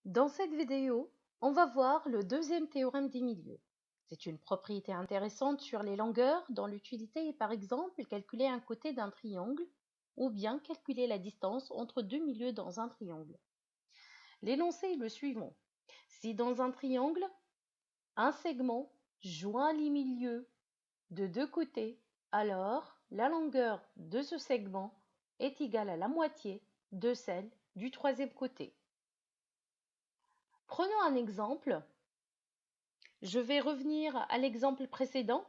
Dans cette vidéo, on va voir le deuxième théorème des milieux. C'est une propriété intéressante sur les longueurs dont l'utilité est par exemple calculer un côté d'un triangle ou bien calculer la distance entre deux milieux dans un triangle. L'énoncé est le suivant. Si dans un triangle, un segment joint les milieux de deux côtés, alors la longueur de ce segment est égale à la moitié de celle du troisième côté. Prenons un exemple. Je vais revenir à l'exemple précédent.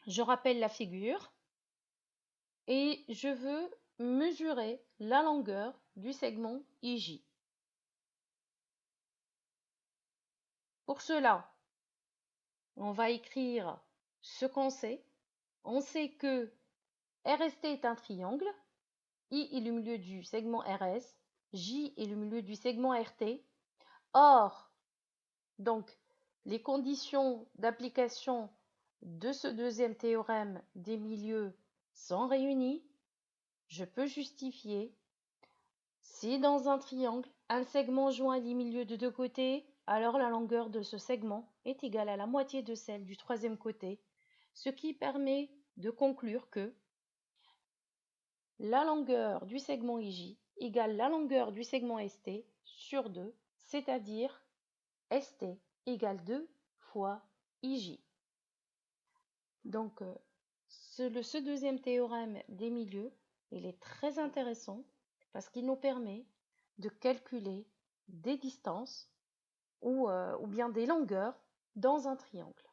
Je rappelle la figure et je veux mesurer la longueur du segment IJ. Pour cela, on va écrire ce qu'on sait. On sait que RST est un triangle, I est le milieu du segment RS, J est le milieu du segment RT. Or, donc, les conditions d'application de ce deuxième théorème des milieux sont réunies. Je peux justifier si dans un triangle, un segment joint les milieux de deux côtés, alors la longueur de ce segment est égale à la moitié de celle du troisième côté, ce qui permet de conclure que la longueur du segment IJ égale la longueur du segment ST sur 2, c'est-à-dire ST égale 2 fois IJ. Donc, ce deuxième théorème des milieux, il est très intéressant parce qu'il nous permet de calculer des distances ou bien des longueurs dans un triangle.